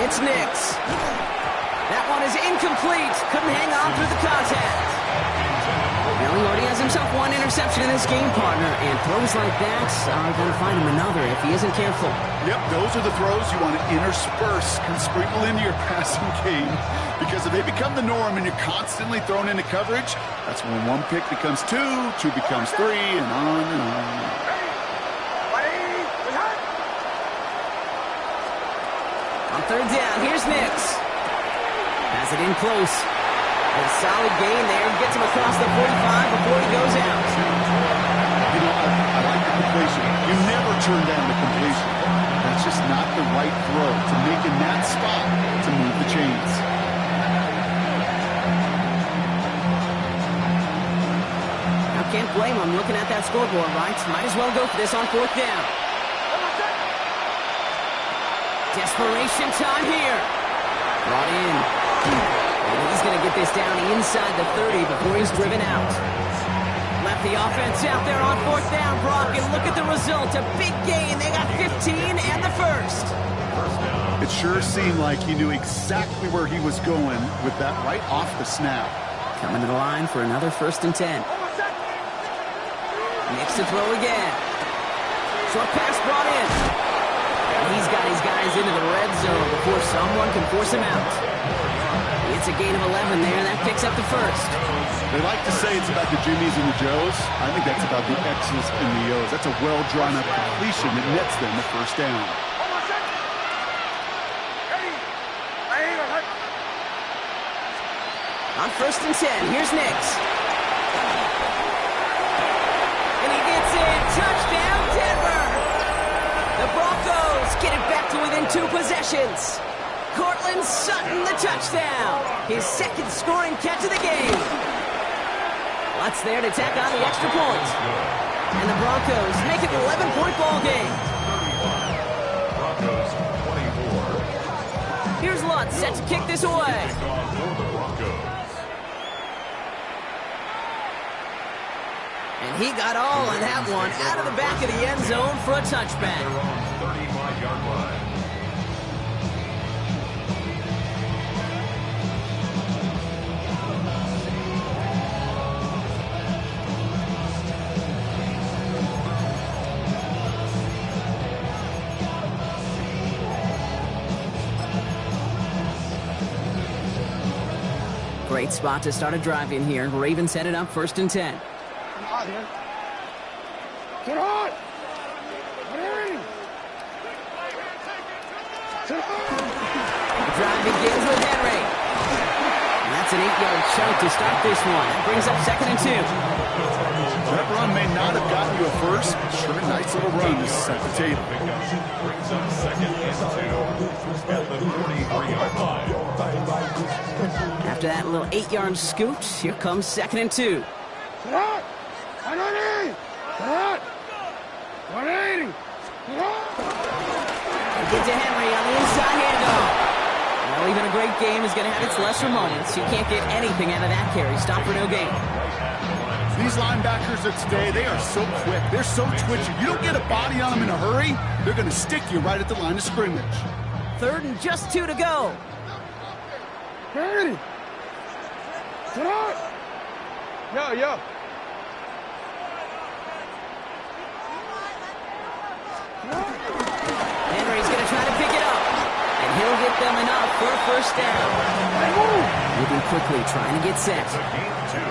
It's Nix. That one is incomplete. Couldn't hang on through the contact. Now he already has himself one interception in this game, partner, and throws like that are going to find him another if he isn't careful. Yep, those are the throws you want to intersperse and sprinkle into your passing game, because if they become the norm and you're constantly thrown into coverage, that's when one pick becomes two, two becomes three, and on and on. On third down, here's Nix. Has it in close. A solid gain there. Gets him across the 45 before he goes out. You know, I like the completion. You never turn down the completion. That's just not the right throw to make in that spot to move the chains. Now, can't blame him looking at that scoreboard, right? Might as well go for this on fourth down. Desperation time here. Brought in. And he's going to get this down inside the 30 before he's driven out. Left the offense out there on fourth down, Brock, and look at the result. A big gain. They got 15 and the first. It sure seemed like he knew exactly where he was going with that right off the snap. Coming to the line for another 1st and 10. Nix to throw again. Short pass brought in. And he's got his guys into the red zone before someone can force him out. It's a gain of 11 there. That picks up the first. They like to say it's about the Jimmies and the Joes. I think that's about the X's and the O's. That's a well-drawn-up completion that nets them the first down. On 1st and 10, here's Nix. And he gets in. Touchdown, Denver! The Broncos get it back to within 2 possessions. Cortland Sutton, the touchdown. His second scoring catch of the game. Lutz there to tack on the extra point. And the Broncos make it an 11-point ball game. Broncos 24. Here's Lutz set to kick this away. And he got all on that one out of the back of the end zone for a touchback. They're on the 35-yard line. Great spot to start a drive in here. Ravens headed up 1st and 10. Get on! Get The drive begins with Henry. And that's an 8-yard chunk to start this one. That brings up 2nd and 2. That run may not have gotten you a first, but sure a nice little run to set the table. Brings up 2nd and 2 at the 43-yard line. After that little 8-yard scoot, here comes 2nd and 2. Get to Henry on the inside handoff. Well, even a great game is going to have its lesser moments. You can't get anything out of that carry. Stop for no gain. These linebackers of today, they are so quick. They're so twitchy. You don't get a body on them in a hurry, they're going to stick you right at the line of scrimmage. 3rd and just 2 to go. Henry! Get on! Yo! Henry's going to try to pick it up. And he'll get them enough for a 1st down. Moving quickly, trying to get set. Gain 2.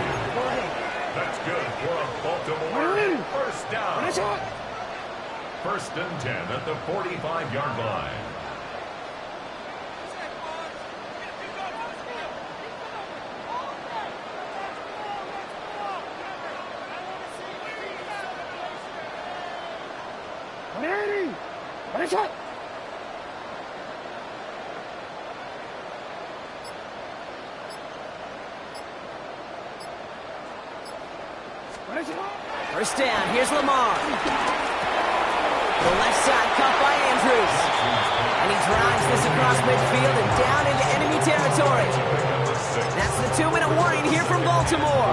That's good for a Baltimore 1st down. 1st and 10 at the 45-yard line. First down, here's Lamar. The left side cut by Andrews. And he drives this across midfield and down into enemy territory. That's the 2-minute warning here from Baltimore.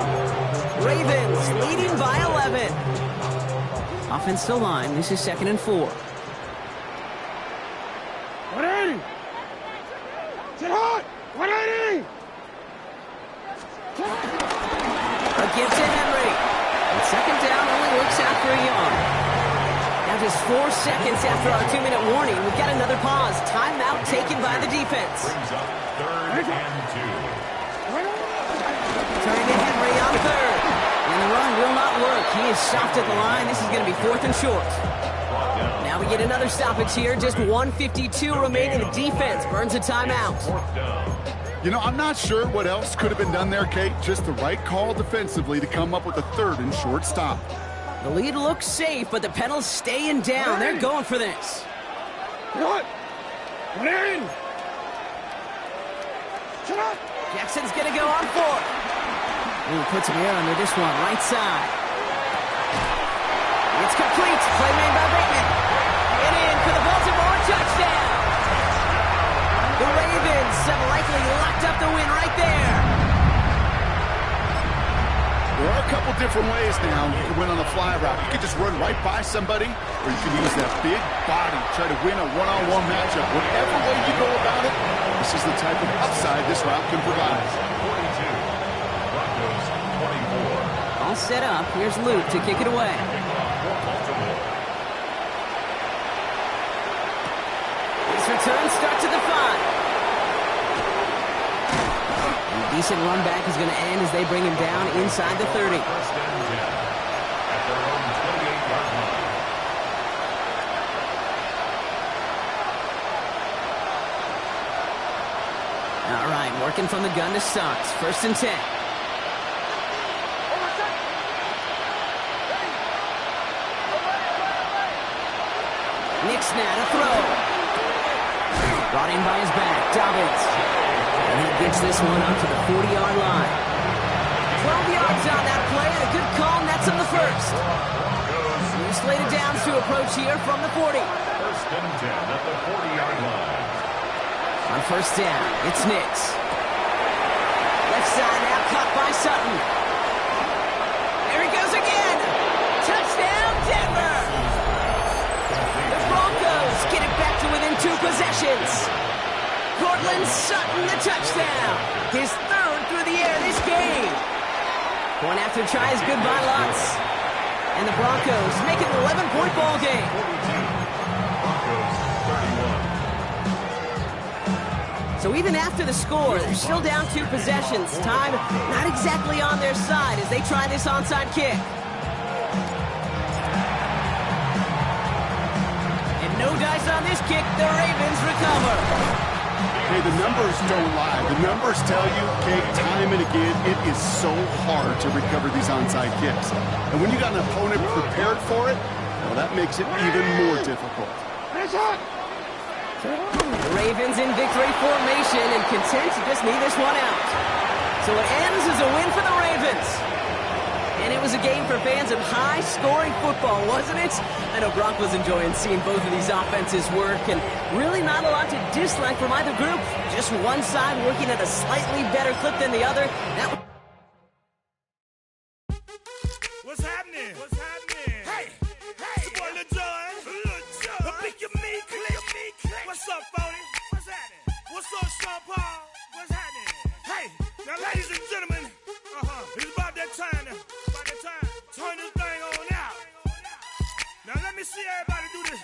Ravens leading by 11. Offensive line, this is 2nd and 4. A give to Henry. And second down only works out for a yard. Now just 4 seconds after our 2-minute warning, we've got another pause. Timeout taken by the defense. Brings up 3rd and 2. Turning to Henry on 3rd. And the run will not work. He is stopped at the line. This is going to be 4th and short. Now we get another stoppage here. Just 1:52 remaining. The defense burns a timeout. 4th down. You know, I'm not sure what else could have been done there, Kate. Just the right call defensively to come up with a 3rd and short stop. The lead looks safe, but the Penals staying down. They're going for this. What? What in? Shut up! Jackson's going to go on 4th. Ooh, puts him here under this one, right side. It's complete. Play made by Bateman. And in for the Baltimore touchdown. The Ravens have likely locked up the win right there. There are a couple different ways now you can win on the fly route. You can just run right by somebody, or you can use that big body, try to win a one-on-one matchup. Whatever way you go about it, this is the type of upside this route can provide. 42. Broncos 24. All set up. Here's Luke to kick it away. This return starts at the 5. Decent run back is going to end as they bring him down inside the 30. 1st and 10 at their own 28-yard line. All right, working from the gun to start. 1st and 10. Nick's now to throw. Brought in by his back, Dobbins. And he gets this one up to the 40-yard line. 12 yards on that play, and a good call nets him the 1st. New slated downs to approach here from the 40. 1st and 10 at the 40-yard line. On 1st down, it's Nix. Left side now, caught by Sutton. There he goes again. Touchdown, Denver. The Broncos get it back to within 2 possessions. Cortland Sutton, the touchdown. His 3rd through the air this game. Point after try is good by Lutz. And the Broncos make it an 11-point ball game. 42. Broncos 31. So even after the score, they're still down 2 possessions. Time not exactly on their side as they try this onside kick. And no dice on this kick. The Ravens recover. Hey, the numbers don't lie. The numbers tell you, Kate, time and again, it is so hard to recover these onside kicks. And when you got an opponent prepared for it, well, that makes it even more difficult. The Ravens in victory formation and content to just knee this one out. So it ends as a win for the Ravens. And it was a game for fans of high-scoring football, wasn't it? I know Brock was enjoying seeing both of these offenses work, and really not a lot to dislike from either group. Just one side working at a slightly better clip than the other. What's happening? What's happening? Hey, it's your boy Lil Jon. The Pick Your Me Click. What's up, Phony? What's happening? What's up, Sean Paul? What's happening? Hey, now ladies and gentlemen, it's about that time now. Turn this thing on out. Now let me see everybody do this.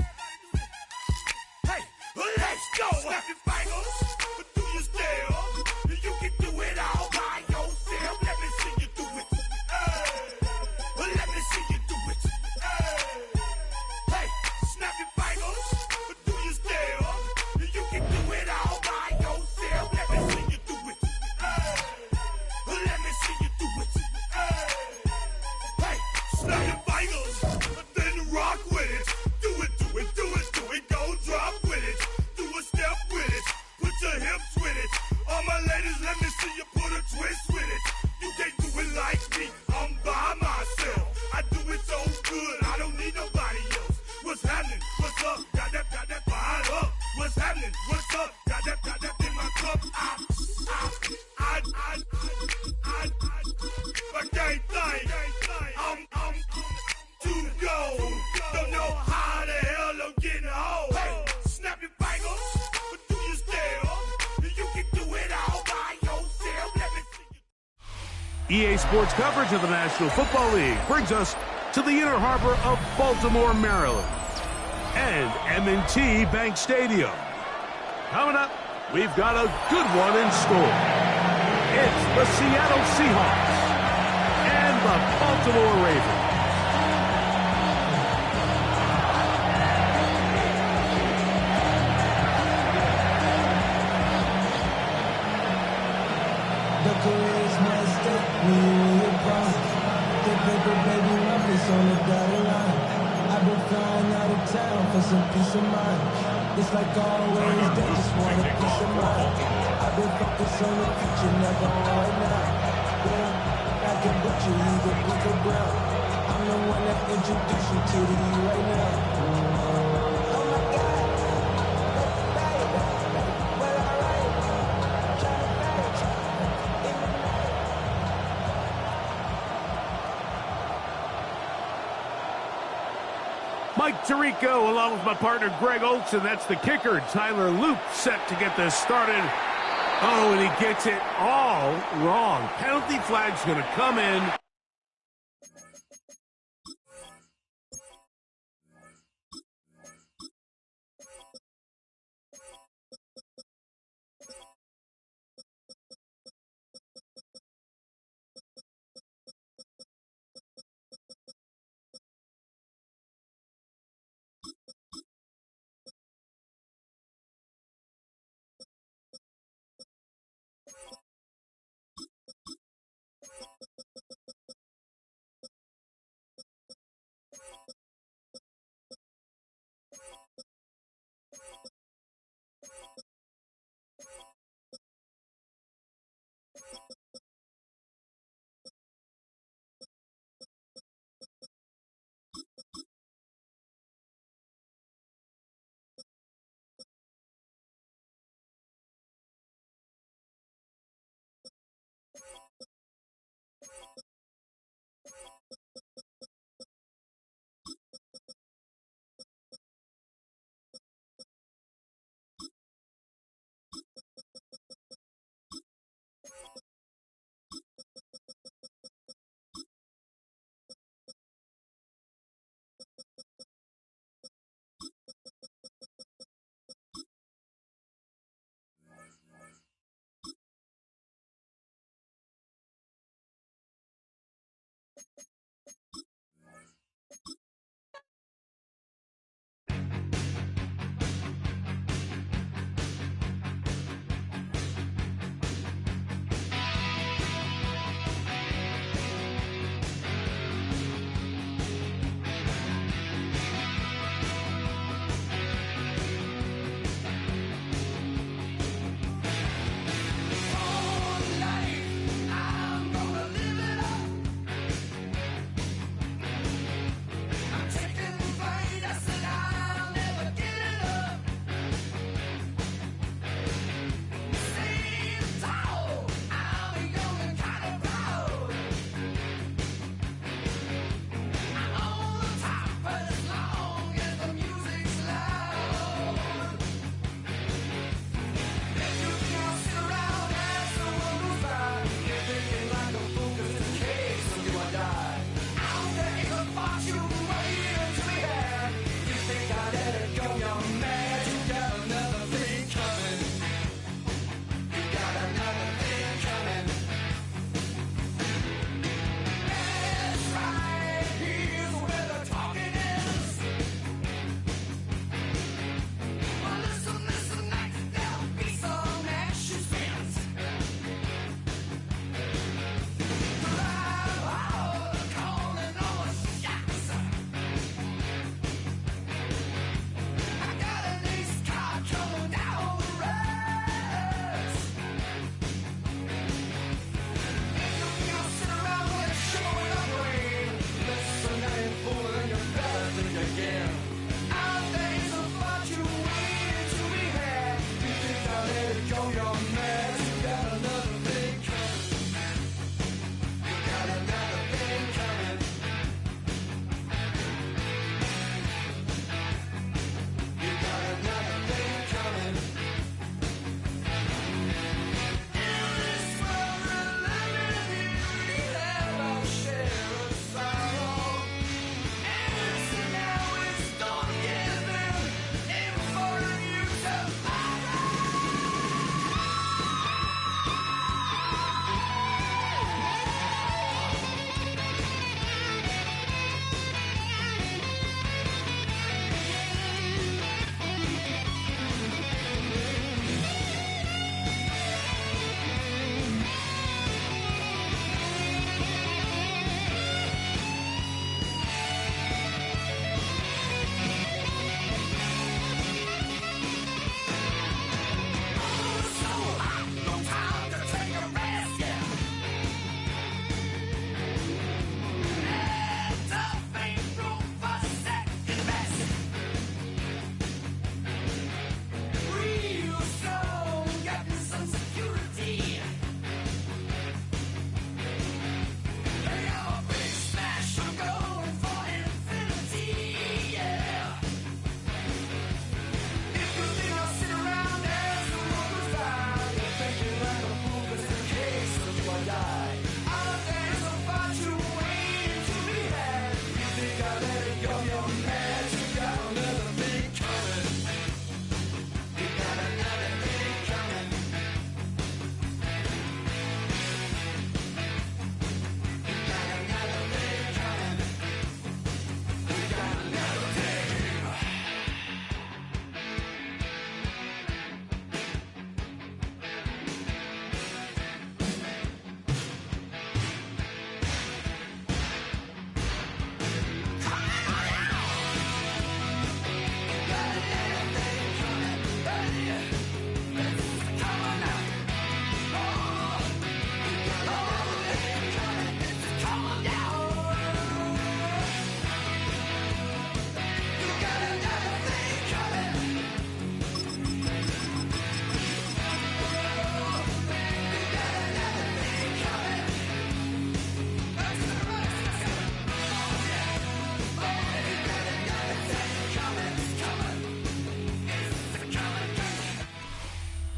Hey, let's go. Snap your fingers, but do you still? You can do it all by yourself. Let me see you do it. Let me see you do it. Hey, snap your fingers, but do you still? You can do it all by yourself. Let me see you do it. Let me see you do it. Hey, snap your fingers, but then rock with it. Do it EA Sports coverage of the National Football League brings us to the inner harbor of Baltimore, Maryland, and M&T Bank Stadium. Coming up, we've got a good one in store. It's the Seattle Seahawks and the Baltimore Ravens. The career's my step, me and your boss. The paper, baby, my face on the dotted line. I've been flying out of town for some peace of mind. It's like always, they just want a piece of mind. I've been focused on the future, never on right now. Yeah, I can bet you either pink or brown. I'm the one that introduced you to the E right now. Oh my God. Well, alright. Try to manage. Mike Tirico along with my partner Greg Olson. That's the kicker, Tyler Loop, set to get this started. Oh, and he gets it all wrong. Penalty flag's going to come in.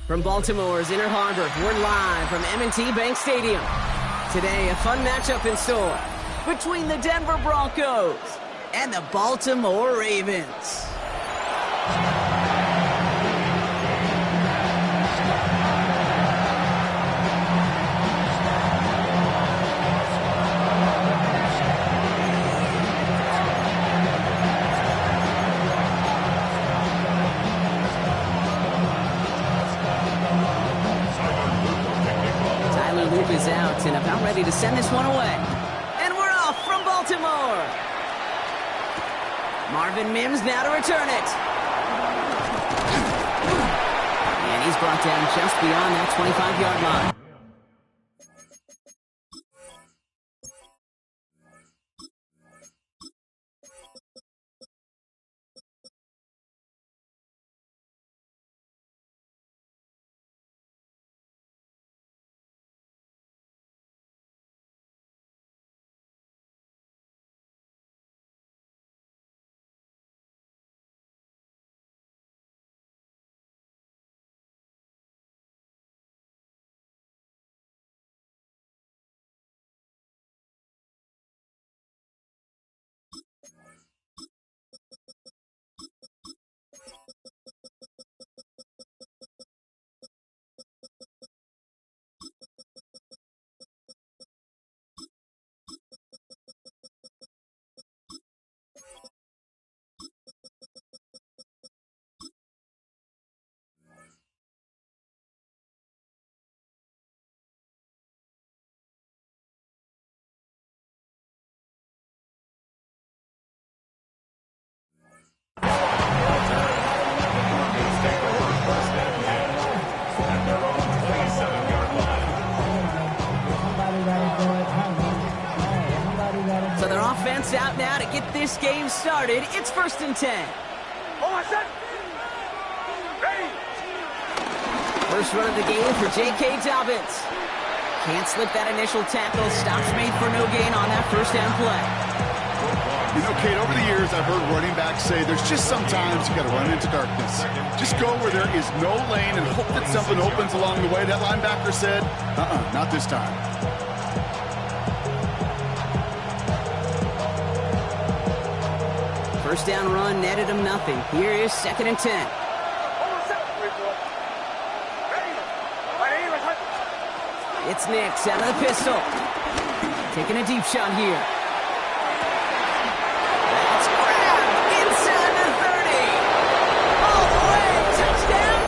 From Baltimore's Inner Harbor, we're live from M&T Bank Stadium. Today, a fun matchup in store between the Denver Broncos and the Baltimore Ravens. Is out and about ready to send this one away. And we're off from Baltimore. Marvin Mims now to return it. And he's brought down just beyond that 25-yard line. So their offense out now to get this game started. It's 1st and 10. First run of the game for J.K. Dobbins. Can't slip that initial tackle. Stops made for no gain on that first down play. You know, Kate, over the years, I've heard running backs say there's just sometimes you got to run into darkness. Just go where there is no lane and hope that something opens along the way. That linebacker said, not this time. First down run netted him nothing. Here is 2nd and 10. It's Nix out of the pistol. Taking a deep shot here. That's grabbed inside the 30. All the way. Touchdown.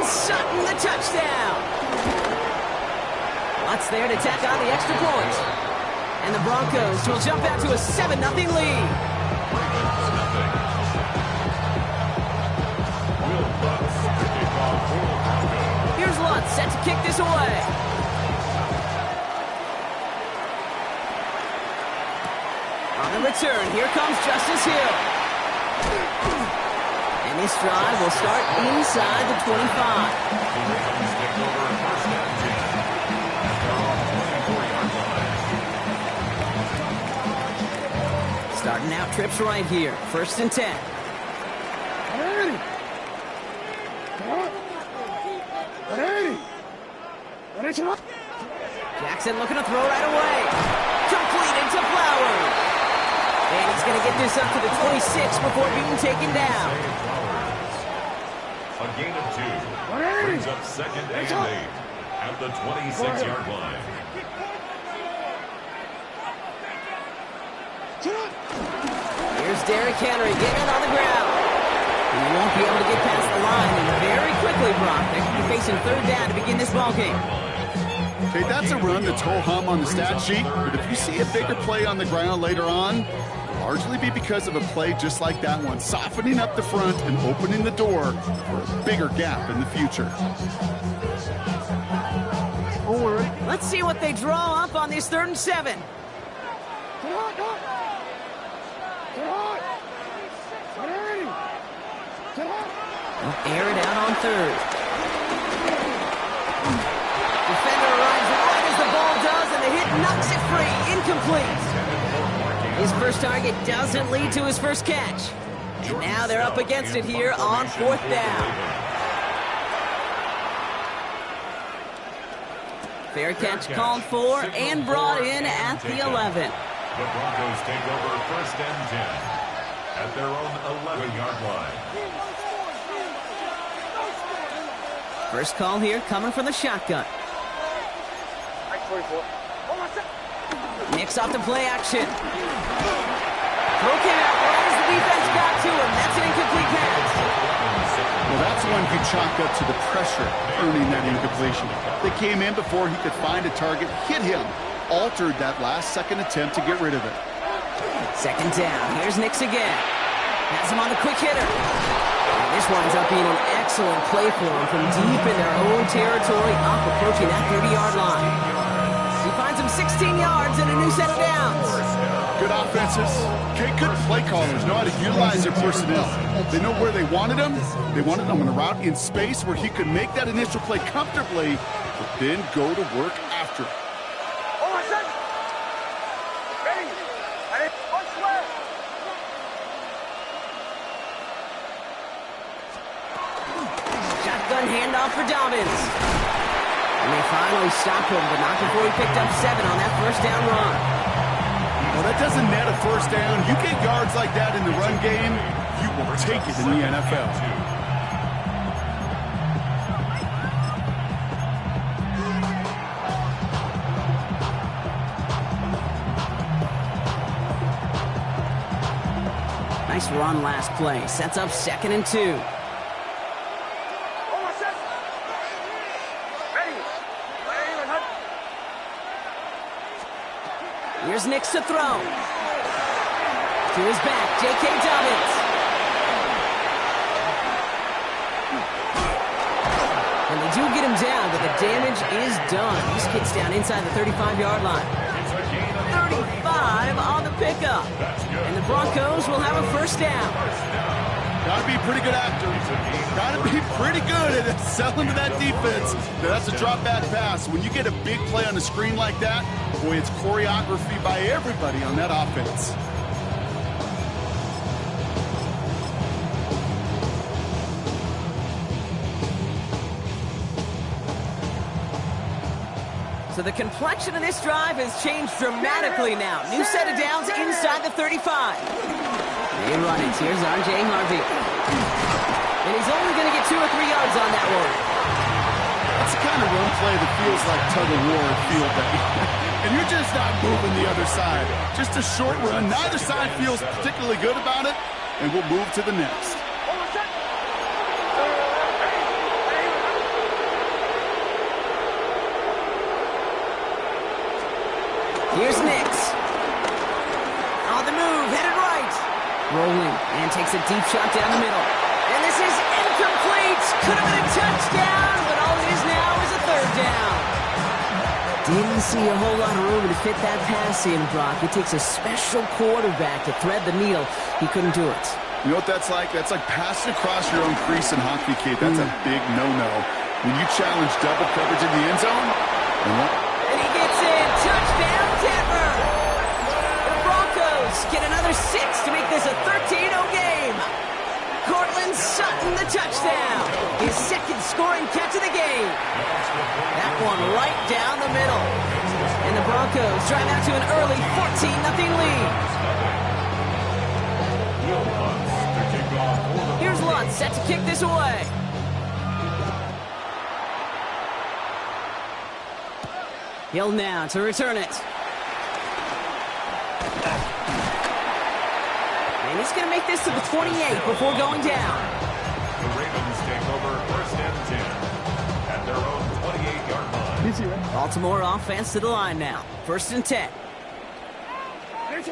Sutton the touchdown. Lutz there to tack on the extra point. And the Broncos will jump out to a 7-0 lead. Here's Lutz set to kick this away. On the return, here comes Justice Hill. And this drive will start inside the 25. Starting out trips right here. 1st and 10. Jackson looking to throw right away. Completed to Flowers. And he's going to get this up to the 26 before being taken down. A gain of 2 brings up 2nd and 8 at the 26-yard line. Here's Derrick Henry getting it on the ground. And he won't be able to get past the line. And very quickly, Brock, they could be facing 3rd down to begin this ballgame. Okay, that's a run that's ho-hum on the stat sheet, but if you see a bigger play on the ground later on, it'll largely be because of a play just like that one, softening up the front and opening the door for a bigger gap in the future. Let's see what they draw up on this 3rd and 7. They'll air it out on third. Defender arrives right as the ball does, and the hit knocks it free. Incomplete. His first target doesn't lead to his first catch. And now they're up against it here on fourth down. Fair catch called for and brought in at the 11. The Broncos take over first and 10 at their own 11-yard line. First call here coming from the shotgun. Nix off the play action. Throw came out right as the defense got to him. That's an incomplete pass. Well, that's one he chalked up to the pressure, earning that incompletion. They came in before he could find a target, hit him, altered that last-second attempt to get rid of it. Second down. Here's Nix again. Has him on the quick hitter. And this winds up being an excellent play for him from deep in their own territory, up approaching that 30-yard line. He finds him 16 yards and a new set of downs. Good offenses. Okay, good play callers know how to utilize their personnel. They know where they wanted him. They wanted him on a route in space where he could make that initial play comfortably, but then go to work after it. Shotgun handoff for Dobbins. And they finally stop him, but not before he picked up 7 on that first down run. Well, that doesn't net a first down. You get yards like that in the run game, you will take it in the NFL. Nice run last play. Sets up 2nd and 2. Here's Nix to throw. To his back, J.K. Dobbins. And they do get him down, but the damage is done. He skids down inside the 35-yard line. 35 on the pickup. And the Broncos will have a first down. Got to be a pretty good actor. Got to be pretty good at selling to that defense. Now, that's a drop-back pass. When you get a big play on the screen like that, boy, it's choreography by everybody on that offense. So the complexion of this drive has changed dramatically now. New set of downs inside the 35. They run it. Here's R.J. Harvey. And he's only going to get 2 or 3 yards on that one. That's the kind of run play that feels like tug-of-war at field day. And you're just not moving the other side. Just a short run. Neither side feels particularly good about it, and we'll move to the next. Here's Nix. On the move, headed right. Rolling, and takes a deep shot down the middle. And this is incomplete. Could have been a touchdown, but all it is now is a 3rd down. Didn't see a whole lot of room to fit that pass in, Brock. It takes a special quarterback to thread the needle. He couldn't do it. You know what that's like? That's like passing across your own crease in hockey, Kate. That's a big no-no. When you challenge double coverage in the end zone, and he gets in. Touchdown, Denver. The Broncos get another 6 to make this a 13-0 game. Courtland Sutton, the touchdown. His 2nd scoring catch of the game. That one right down the middle. And the Broncos drive out to an early 14-0 lead. Here's Lutz set to kick this away. Hill now to return it. And he's going to make this to the 28 before going down. The Ravens take over first and 10 at their own 28-yard line. Baltimore offense to the line now. 1st and 10. They run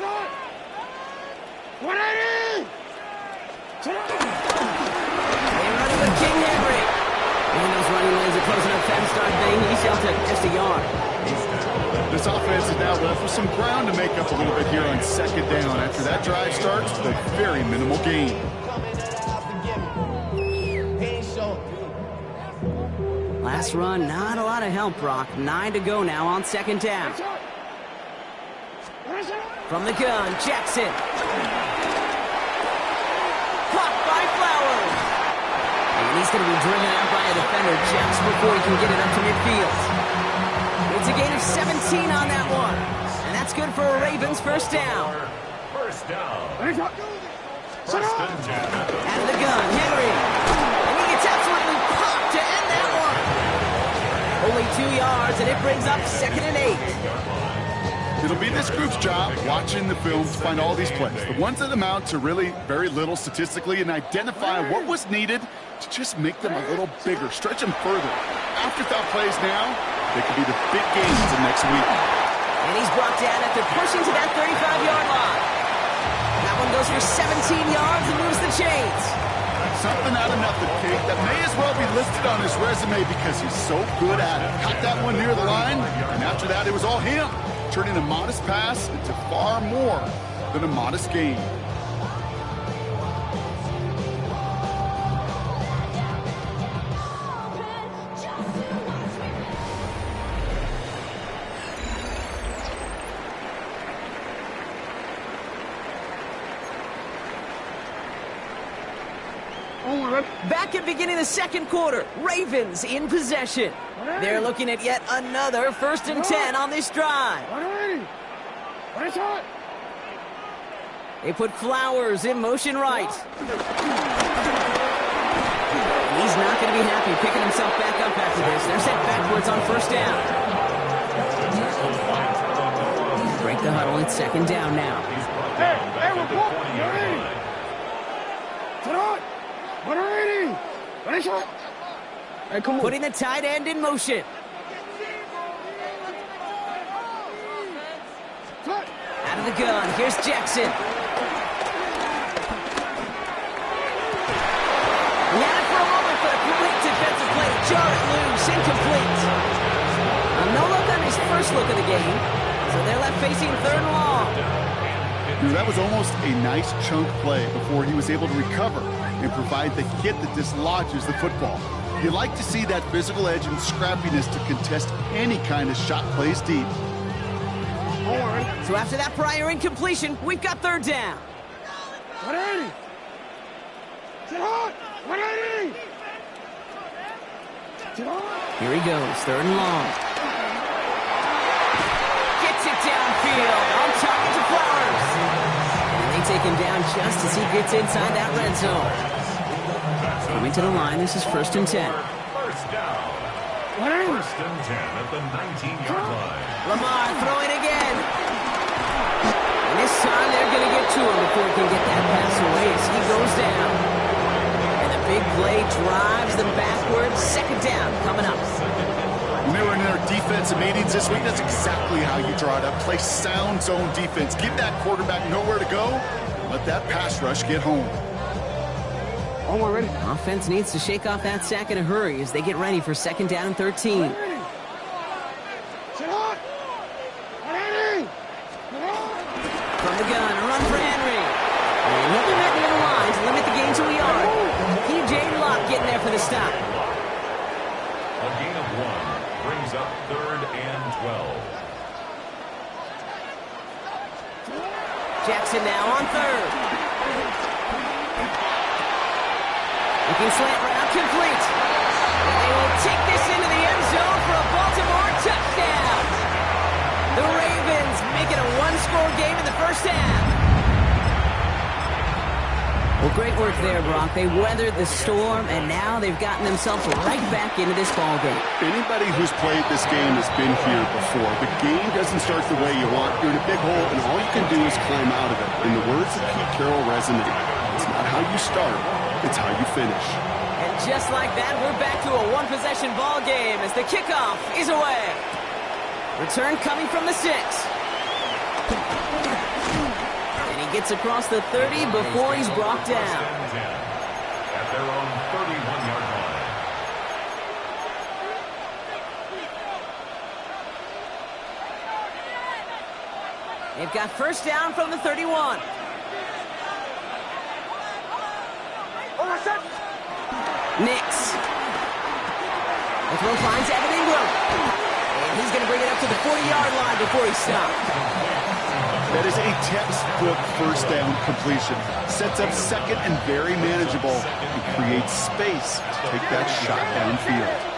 it with King Henry. And those running lanes are closing up fast. Start Bang. He's out to just a yard. this offense is now left with some ground to make up a little bit here on 2nd down. After that drive starts, the very minimal gain. Last run, not a lot of help, Brock. 9 to go now on second down. From the gun, Jackson. Caught by Flowers. And he's going to be driven out by a defender just before he can get it up to midfield. It's a gain of 17 on that one. And that's good for a Ravens first down. First down. First and 10. Out of the gun, Henry. And he gets absolutely popped to end that one. Only 2 yards, and it brings up second and 8. It'll be this group's job, watching the film, to find all these plays. The ones that amount to really very little statistically, and identify what was needed to just make them a little bigger, stretch them further. Afterthought plays now, they could be the big games of next week. And he's brought down after pushing to that 35-yard line. That one goes for 17 yards and moves the chains. Something out of nothing, Kate, that may as well be listed on his resume because he's so good at it. Caught that one near the line, and after that, it was all him, turning a modest pass into far more than a modest gain. Back at beginning of the second quarter, Ravens in possession. They're looking at yet another first and 10 on this drive. They put Flowers in motion right. He's not going to be happy picking himself back up after this. They're set backwards on first down. Break the huddle, it's second down now. Hey, report! Hey, come on. Putting the tight end in motion. Out of the gun, here's Jackson. He had it for a moment, but a complete defensive play to jar it loose, incomplete. No look on his first look of the game, so they're left facing third and long. Dude, that was almost a nice chunk play before he was able to recover and provide the hit that dislodges the football. You like to see that physical edge and scrappiness to contest any kind of shot plays deep. So after that prior incompletion, we've got third down. Here he goes, third and long. Gets it downfield, on target to Flowers. And they take him down just as he gets inside that red zone. Coming to the line, this is first and 10. First down. First and 10 at the 19-yard line. Lamar throwing again. And this time they're going to get to him before he can get that pass away as he goes down. And the big play drives them backwards. Second down coming up. When they were in their defensive meetings this week, that's exactly how you draw it up. Play sound zone defense. Give that quarterback nowhere to go. Let that pass rush get home. Offense needs to shake off that sack in a hurry as they get ready for second down and 13. From the gun, a run for Henry. And he'll be met near the line to limit the gain to a yard. P.J. Locke getting there for the stop. A gain of 1 brings up third and 12. Jackson now on third. Looking slant route complete. And they will take this into the end zone for a Baltimore touchdown. The Ravens make it a one-score game in the first half. Well, great work there, Brock. They weathered the storm, and now they've gotten themselves right back into this ball game. Anybody who's played this game has been here before. The game doesn't start the way you want. You're in a big hole, and all you can do is climb out of it. And the words of Pete Carroll resonate. It's not how you start, it's how you finish. And just like that, we're back to a one-possession ball game as the kickoff is away. Return coming from the 6. And he gets across the 30 before he's brought down. At their own 31-yard line. They've got first down from the 31. Nix. A The throw finds Evan Ingram. And he's going to bring it up to the 40-yard line before he stops. That is a textbook first down completion. Sets up second and very manageable and creates space to take that shot downfield.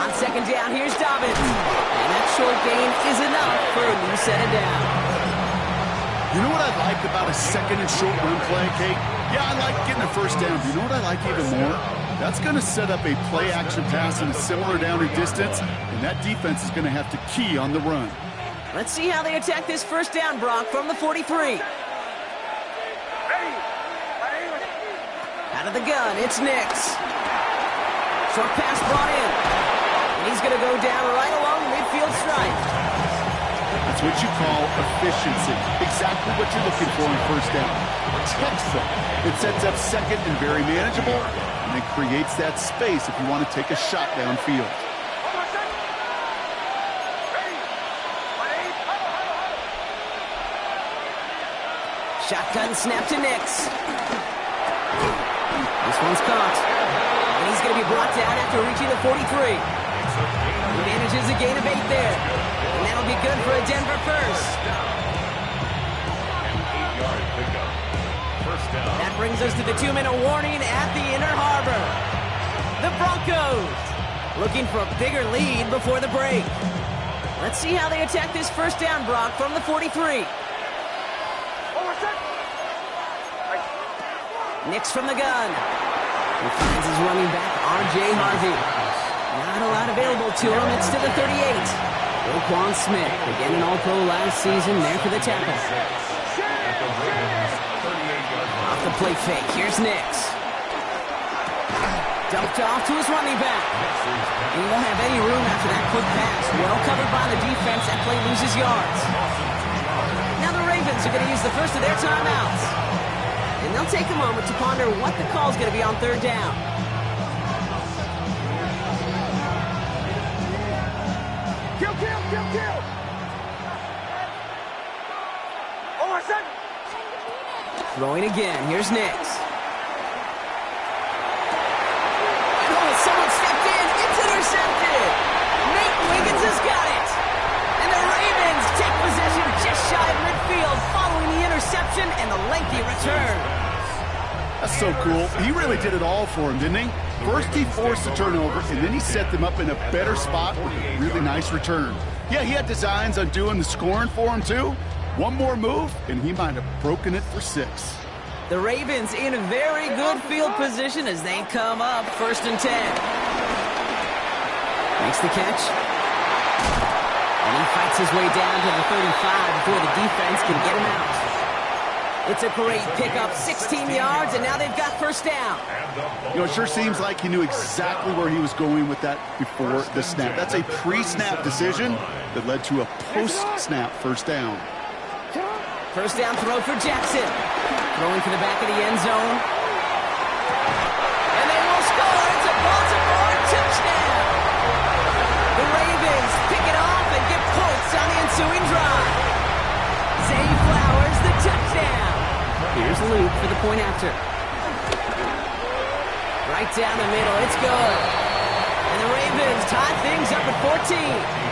On second down, here's Dobbins. And that short gain is enough for a new set of down. You know what I like about a second and short run play, Kate? Yeah, I like getting a first down. But you know what I like even more? That's going to set up a play-action pass in a similar down and distance, and that defense is going to have to key on the run. Let's see how they attack this first down, Brock, from the 43. Out of the gun, it's Nix. Short pass brought in. And he's going to go down right along the midfield stripe. That's what you call efficiency. Exactly what you're looking for in first down. Textbook. It sets up second and very manageable, and it creates that space if you want to take a shot downfield. Shotgun snap to Nix. This one's caught. And he's going to be brought down after reaching the 43. He manages a gain of 8 there. And that'll be good for a Denver first. That brings us to the 2-minute warning at the Inner Harbor. The Broncos looking for a bigger lead before the break. Let's see how they attack this first down, Brock, from the 43. Nix from the gun. He finds his running back, R.J. Harvey. Not a lot available to him. It's to the 38. Roquan Smith, again an All-Pro last season, there for the tackle. Off the play fake, here's Nix. Dumped off to his running back. He won't have any room after that quick pass. Well covered by the defense. That play loses yards. Now the Ravens are going to use the first of their timeouts. And they'll take a moment to ponder what the call is going to be on third down. Kill! Oh, my son! Throwing again. Here's Nix. Oh, someone stepped in. It's intercepted. Nate Wiggins has got it. And the Ravens take possession just shy of midfield following the interception and the lengthy return. That's so cool. He really did it all for him, didn't he? First he forced the turnover, and then he set them up in a better spot with a really nice return. Yeah, he had designs on doing the scoring for him, too. One more move, and he might have broken it for 6. The Ravens in a very good field position as they come up first and 10. Makes the catch. And he fights his way down to the 35 before the defense can get him out. It's a great pickup, 16 yards, and now they've got first down. You know, it sure seems like he knew exactly where he was going with that before the snap. That's a pre-snap decision that led to a post-snap first down. First down throw for Jackson. Throwing to the back of the end zone. And they will score. It's a Baltimore touchdown. The Ravens pick it off and get points on the ensuing drive. Zay Flowers, the touchdown. Here's Luke for the point after. Right down the middle. It's good. And the Ravens tie things up at 14.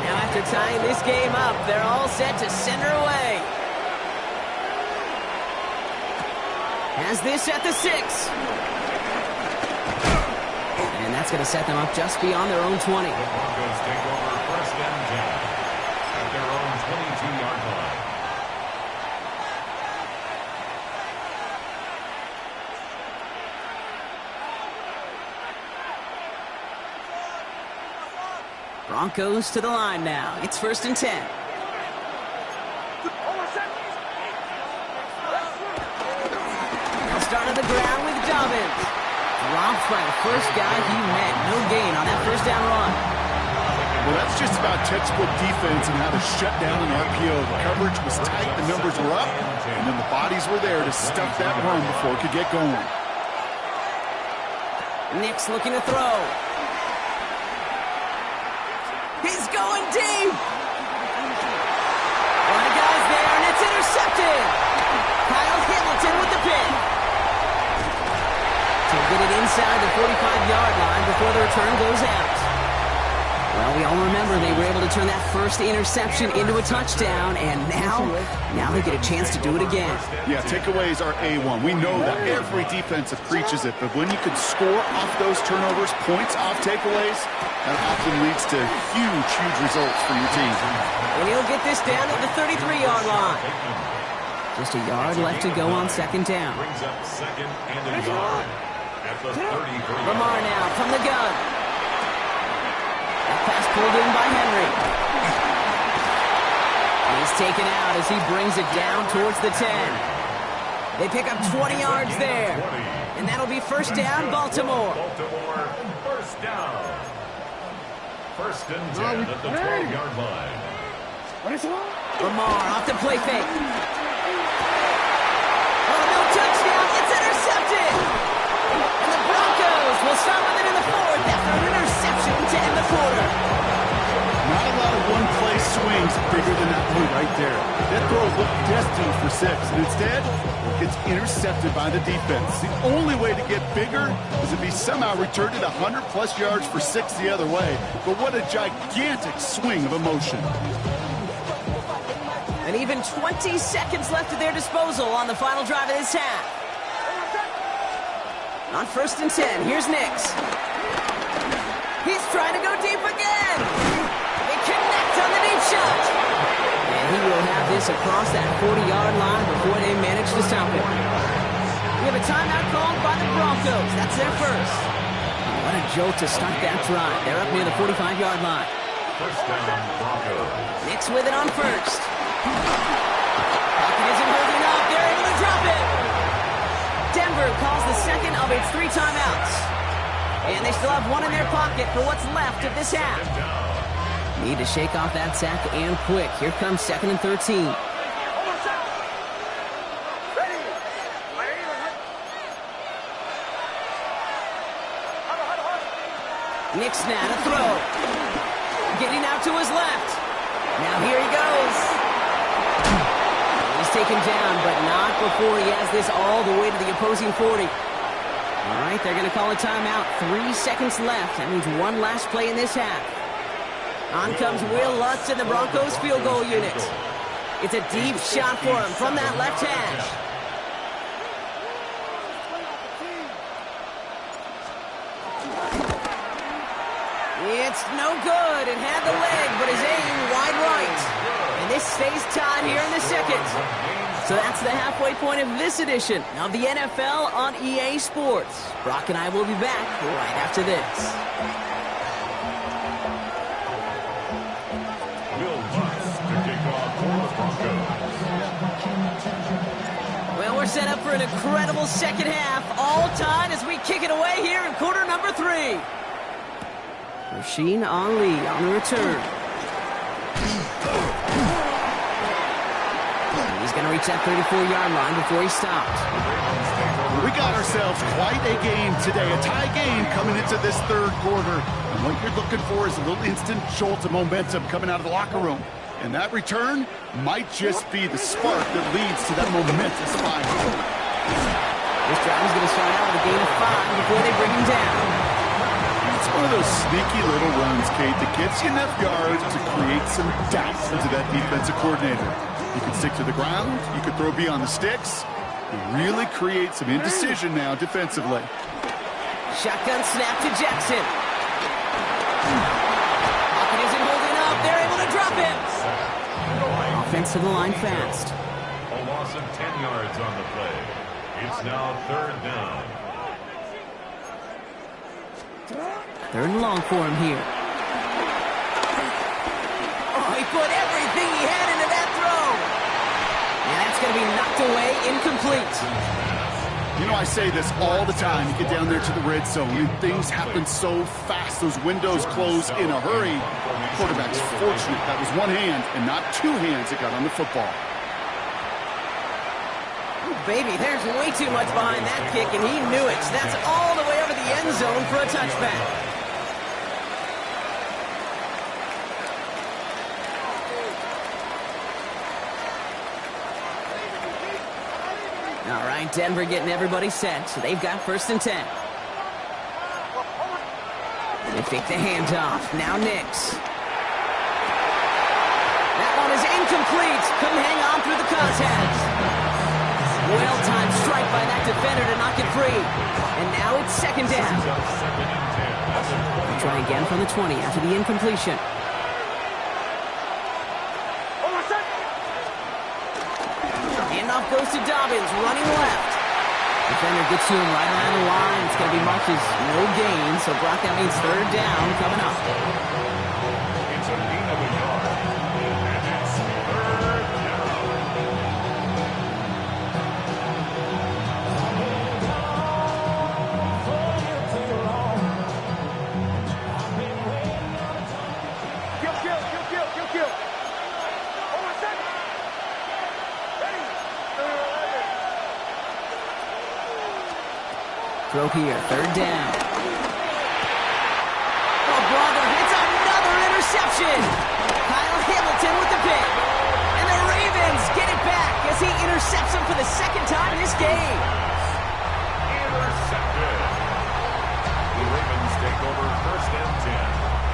After tying this game up, they're all set to center away. Has this at the 6. And that's going to set them up just beyond their own 20. The Broncos take over first and 10 at their own 22-yard line. Broncos to the line now. It's first and 10. They'll start on the ground with Dobbins. Dropped by the first guy he met. No gain on that first down run. Well, that's just about textbook defense and how to shut down an RPO. The coverage was tight, the numbers were up, and then the bodies were there to stuff that run before it could get going. Nix looking to throw. He's going deep. A lot of guys there, and it's intercepted. Kyle Hamilton with the pick. To get it inside the 45-yard line before the return goes out. Well, we all remember they were able to turn that first interception into a touchdown, and now they get a chance to do it again. Yeah, takeaways are A1. We know that every defense preaches it, but when you can score off those turnovers, points off takeaways, that often leads to huge, huge results for your team. And he'll get this down at the 33-yard line. Just a yard left to go on second down. Brings up second and a yard at the 33. Lamar now from the gun. That pass pulled in by Henry. He's taken out as he brings it down towards the 10. They pick up 20 yards there. And that'll be first down, Baltimore. Baltimore, first down. First and 10 at the 12-yard line. Lamar off the play fake. Oh, no touchdown. It's intercepted. And the Broncos will start with it in the fourth after an interception to end the quarter. Not a lot of one-play swings bigger than that one right there. That throw looked destined for 6, and instead, it's intercepted by the defense. The only way to get bigger is if he somehow returned it 100-plus yards for 6 the other way. But what a gigantic swing of emotion. And even 20 seconds left at their disposal on the final drive of this half. On first and 10, here's Nix. He's trying to go deep again. They connect on the deep shot. And he will have this across that 40-yard line before they manage to stop him. We have a timeout called by the Broncos. That's their first. What a jolt to start that drive. They're up near the 45-yard line. First down, Broncos. Nix with it on first. Pocket isn't holding up. They're able to drop it. Denver calls the second of its 3 timeouts. And they still have one in their pocket for what's left of this half. Need to shake off that sack and quick. Here comes second and 13. Nix now to throw. Getting out to his left. Now here he goes. He's taken down, but not before he has this all the way to the opposing 40. All right, they're going to call a timeout. 3 seconds left. That means one last play in this half. On comes Will Lutz and the Broncos field goal unit. It's a deep shot for him from that left hash. It's no good. It had the leg, but his aim wide right. And this stays tied here in the second. So that's the halfway point of this edition of the NFL on EA Sports. Brock and I will be back right after this. Will Lutz to kick off for the Broncos. Well, we're set up for an incredible second half. All tied as we kick it away here in quarter number 3. Rasheen Ali on the return. He's going to reach that 34-yard line before he stops. We got ourselves quite a game today, a tie game coming into this third quarter. And what you're looking for is a little instant jolt of momentum coming out of the locker room. And that return might just be the spark that leads to that momentous final. This drive is going to start out with a gain of 5 before they bring him down. It's one of those sneaky little runs, Kate, that gets you enough yards to create some doubt into that defensive coordinator. You can stick to the ground. You can throw beyond the sticks. You really create some indecision now defensively. Shotgun snap to Jackson. Pocket isn't holding up. They're able to drop him. Offense to the line fast. A loss of 10 yards on the play. It's now third down. Third and long for him here. Oh, he put everything he had into that throw. And that's going to be knocked away, incomplete. You know, I say this all the time. You get down there to the red zone, and things happen so fast. Those windows close in a hurry. The quarterback's fortunate that was one hand and not 2 hands that got on the football. Oh, baby, there's way too much behind that kick, and he knew it. That's all the way over the end zone for a touchback. All right, Denver getting everybody set, so they've got 1st and 10. They fake the handoff. Now Nix. That one is incomplete. Couldn't hang on through the contact. Well-timed strike by that defender to knock it free. And now it's 2nd down. We'll try again from the 20 after the incompletion. Handoff goes to Dobbins, running left. Defender gets to him right around the line. It's going to be marked as no gain, so Brock, that means 3rd down coming up. It's a gain of a yard, and it's 3rd down. Kill. Hold on a second. Ready? Throw here, 3rd down. Oh, brother, it's another interception. Kyle Hamilton with the pick. And the Ravens get it back as he intercepts him for the 2nd time this game. Intercepted. The Ravens take over 1st and 10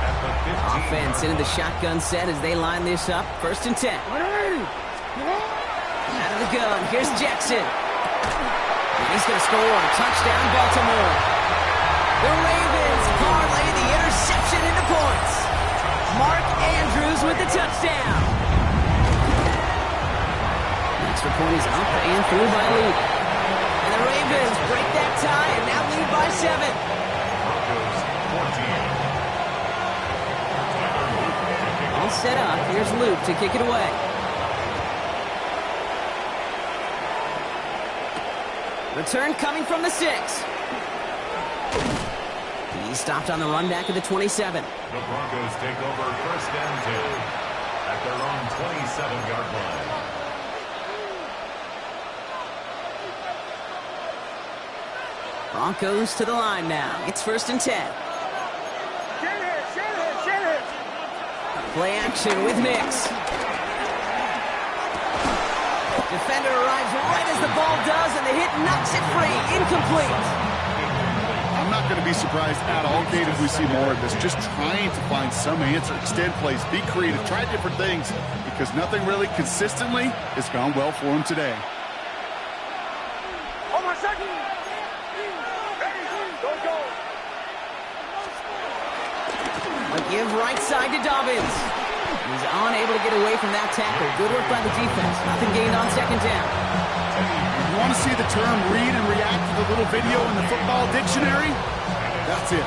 at the 15. Offense into the shotgun set as they line this up. 1st and 10. Out of the gun, here's Jackson. And he's going to score. Touchdown, Baltimore. The Ravens parlay the interception into points. Mark Andrews with the touchdown. Extra point is up and through by Luke. And the Ravens break that tie and now lead by 7. Broncos 14. All set up. Here's Luke to kick it away. Return coming from the 6. He stopped on the run back of the 27. The Broncos take over 1st and 10 at their own 27-yard line. Broncos to the line now. It's 1st and 10. Play action with Nix. Defender arrives right as the ball does, and the hit knocks it free. Incomplete. I'm not going to be surprised at all, Kate, if we see more of this. Just trying to find some answer, extend plays, be creative, try different things, because nothing really consistently has gone well for him today. Hold on a second. Ready? Go. A give right side to Dobbins. He's unable to get away from that tackle. Good work by the defense. Nothing gained on 2nd down. You want to see the term read and react to the little video in the football dictionary? That's it.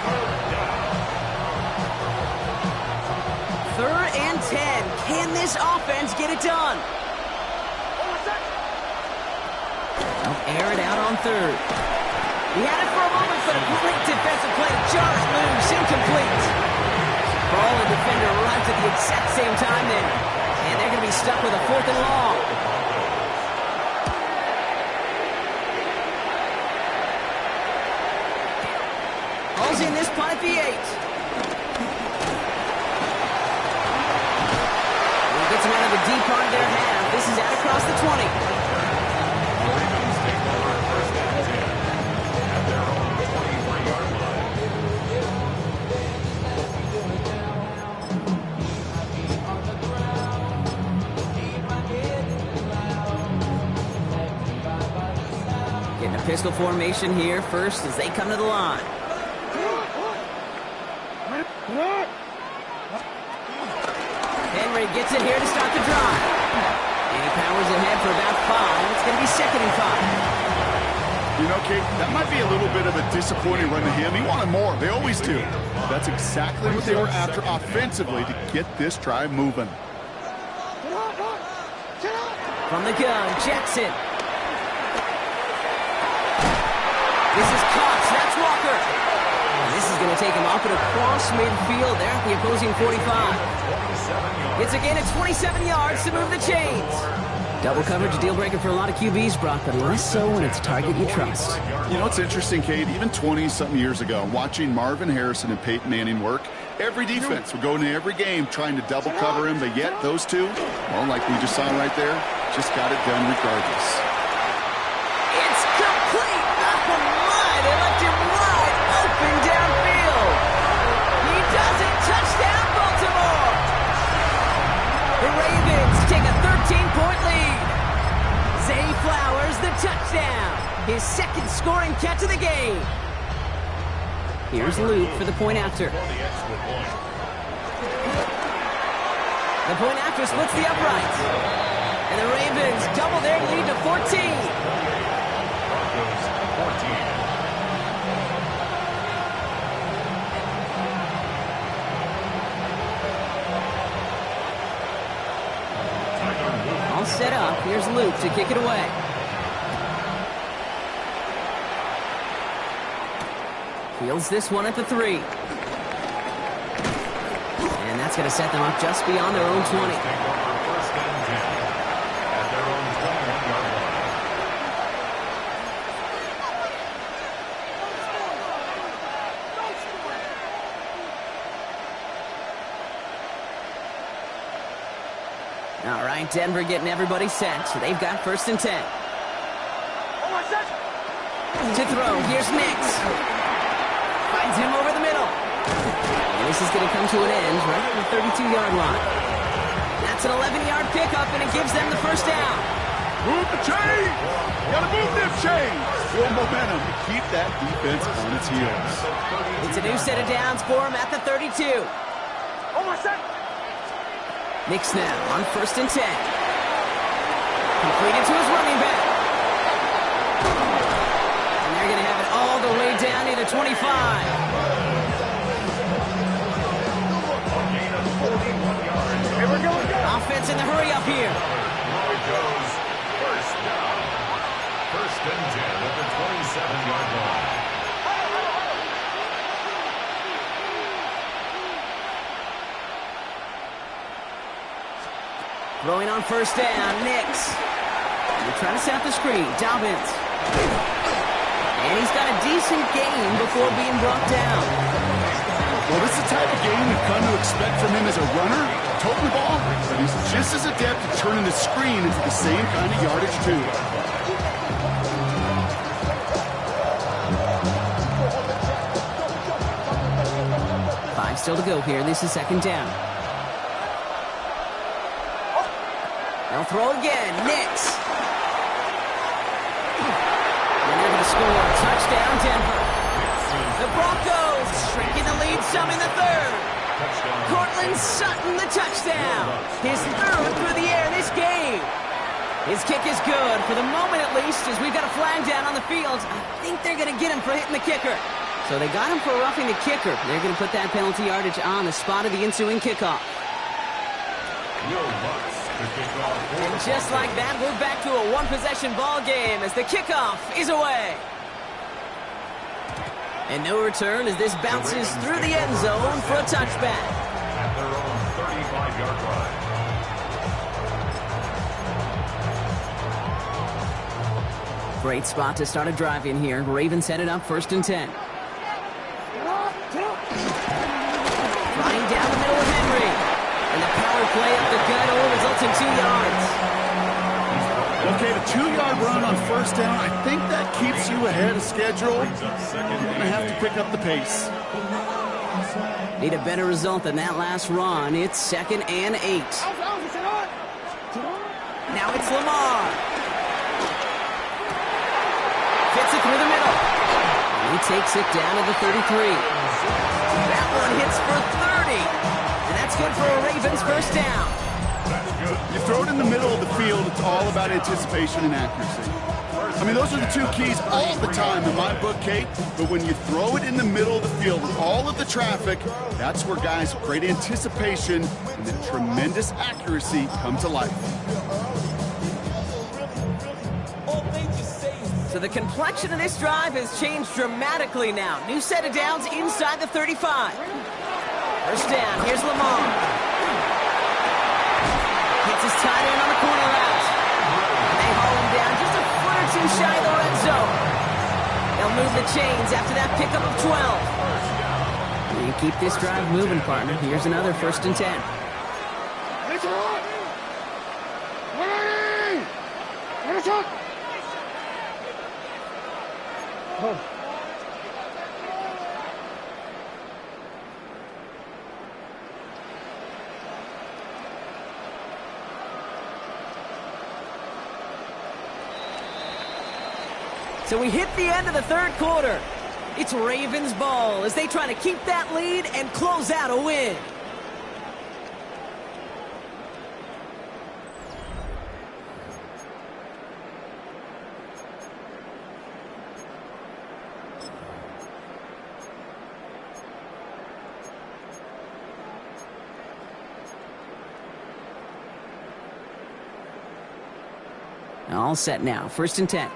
3rd and 10. Can this offense get it done? They'll air it out on 3rd. He had it for a moment, but a great defensive play to jar it loose. Incomplete. Ball and defender arrived at the exact same time there. And they're going to be stuck with a 4th and long. Ball's in this punt at the 8. He gets him out of the deep part of their half. This is out across the 20. The Ravens take over 1st and 10 at their own 23-yard line. Getting a pistol formation here first as they come to the line. Henry gets it here to start the drive. And he powers ahead for about 5. It's going to be 2nd and 5. You know, Kate, that might be a little bit of a disappointing run to him. He wanted more. They always do. That's exactly what they were after offensively to get this drive moving. From the gun, Jackson. This is Cox. That's Walker. And this is going to take him up and across midfield there at the opposing 45. It's again at 27 yards to move the chains. Double coverage a deal breaker for a lot of QBs, Brock, but less so when it's a target you trust. You know, it's interesting, Kate, even 20-something years ago, watching Marvin Harrison and Peyton Manning work, every defense would go into every game trying to double cover him, but yet those two, well, like we just saw right there, just got it done regardless. It's complete! Oh my, they left him wide open downfield. He does it! Touchdown, Baltimore! The Ravens take a 13-point lead. Zay Flowers, the touchdown. His second scoring catch of the game. Here's Luke for the point after. The point after splits the uprights. And the Ravens double their lead to 14. All set up. Here's Luke to kick it away. Fields this one at the 3. And that's going to set them up just beyond their own 20. All right, Denver getting everybody set. So they've got 1st and 10. To throw, here's Nix. Finds him over the middle. And this is going to come to an end right at the 32-yard line. That's an 11-yard pickup, and it gives them the 1st down. Move the chain! You gotta move them chains! Build momentum to keep that defense on its heels. It's a new set of downs for him at the 32. Nix now on 1st and 10. Completed to his running back. And they're going to have it all the way down near the 25. Offense in the hurry up here. Now it goes 1st down. 1st and 10 at the 27-yard line. Throwing on 1st down, Nix. They're trying to set up the screen. Dobbins. And he's got a decent gain before being brought down. Well, this is the type of game we've come to expect from him as a runner, toting the ball, but he's just as adept at turning the screen into the same kind of yardage, too. Five still to go here. This is 2nd down. They'll throw again. Nix. And they're going to score. Touchdown, Denver. The Broncos shrinking the lead some in the 3rd. Cortland Sutton, the touchdown. His 3rd through the air this game. His kick is good, for the moment at least, as we've got a flag down on the field. I think they're going to get him for hitting the kicker. So they got him for roughing the kicker. They're going to put that penalty yardage on the spot of the ensuing kickoff. And just like that, we're back to a one-possession ball game as the kickoff is away. And no return as this bounces through the end zone for a touchback. At their own 35-yard line. Great spot to start a drive in here. Ravens headed up 1st and 10. Flying down the middle of Henry. And the power play up the gut only results in 2 yards. Okay, the 2-yard run on 1st down, I think that keeps you ahead of schedule. You're going to have to pick up the pace. Need a better result than that last run. It's 2nd and 8. Now it's Lamar. Fits it through the middle. And he takes it down to the 33. That one hits for 30. And that's good for a Ravens 1st down. You throw it in the middle of the field, it's all about anticipation and accuracy. I mean, those are the 2 keys all the time in my book, Kate. But when you throw it in the middle of the field with all of the traffic, that's where guys with great anticipation and the tremendous accuracy come to life. So the complexion of this drive has changed dramatically now. New set of downs inside the 35. 1st down, here's Lamar. Hits his tight end on the corner route. too shy of the red zone. They'll move the chains after that pickup of 12. You keep this drive moving, partner. Here's another 1st and 10. So we hit the end of the 3rd quarter. It's Ravens ball as they try to keep that lead and close out a win. All set now. 1st and 10.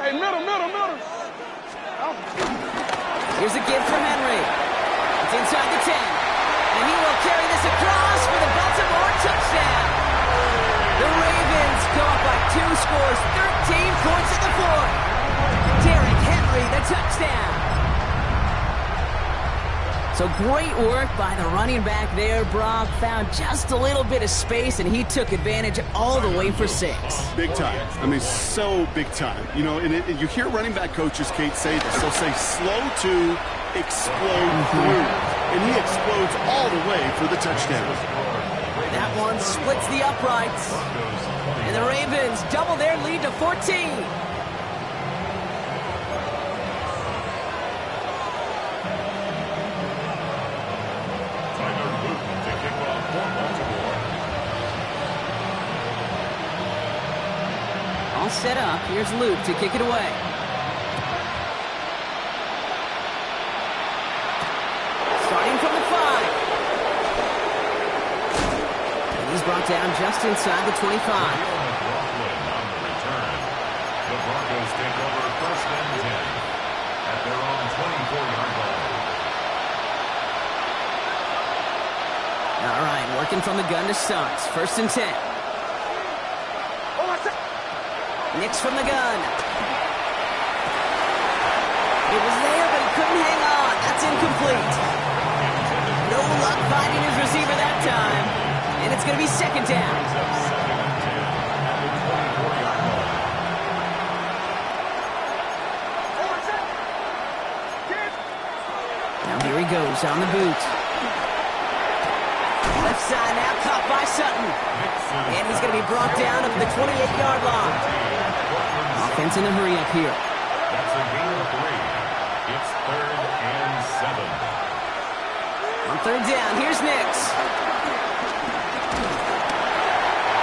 Hey, middle. Here's a give for Henry. It's inside the 10. And he will carry this across for the Baltimore touchdown. The Ravens go up by 2 scores, 13 points in the 4th. Derrick Henry, the touchdown. So great work by the running back there, Brock. Found just a little bit of space, and he took advantage all the way for 6. Big time. I mean, so big time. You know, and you hear running back coaches, Kate, say this. They'll say slow to explode through. And he explodes all the way for the touchdown. That one splits the uprights. And the Ravens double their lead to 14. All set up. Here's Luke to kick it away. Starting from the 5. And he's brought down just inside the 25. The Broncos take over 1st and 10 at their own 24-yard line. All right, working from the gun to start. 1st and 10. Nix from the gun. It was there, but he couldn't hang on. That's incomplete. No luck finding his receiver that time. And it's going to be 2nd down. Now here he goes on the boot. Left side now, caught by Sutton. And he's going to be brought down up to the 28-yard line. Offense in a hurry up here. That's a gain of 3. It's 3rd and 7. On 3rd down, here's Nix.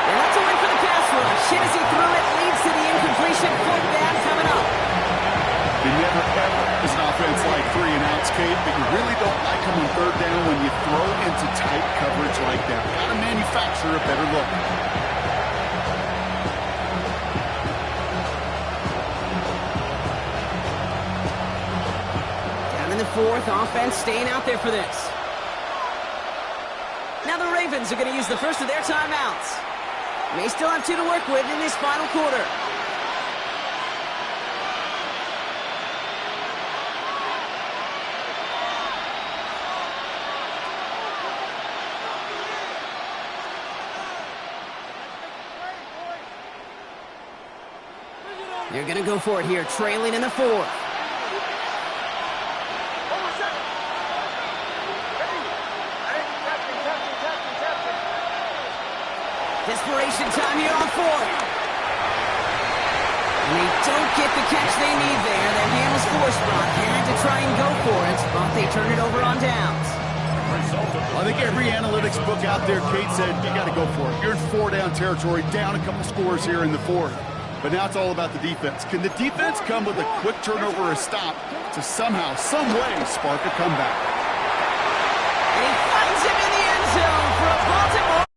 And that's a win for the pass rush. Hit as he threw it, leads to the incompletion. 4th down coming up. You never ever is an offense like 3 and outs, Kate, but you really don't like them on 3rd down when you throw into tight coverage like that. Got to manufacture a better look. Down in the 4th, offense staying out there for this. Now the Ravens are going to use the first of their timeouts. May still have 2 to work with in this final quarter. They're going to go for it here, trailing in the 4th. Desperation time here on 4th. And they don't get the catch they need there. Their hand was forced, Brock. Had to try and go for it, but they turn it over on downs. I think every analytics book out there, Kate, said you got to go for it. You're in 4-down territory, down a couple scores here in the 4th. But now it's all about the defense. Can the defense come with a quick turnover or a stop to somehow, some way, spark a comeback? And he finds him in the end zone for a Baltimore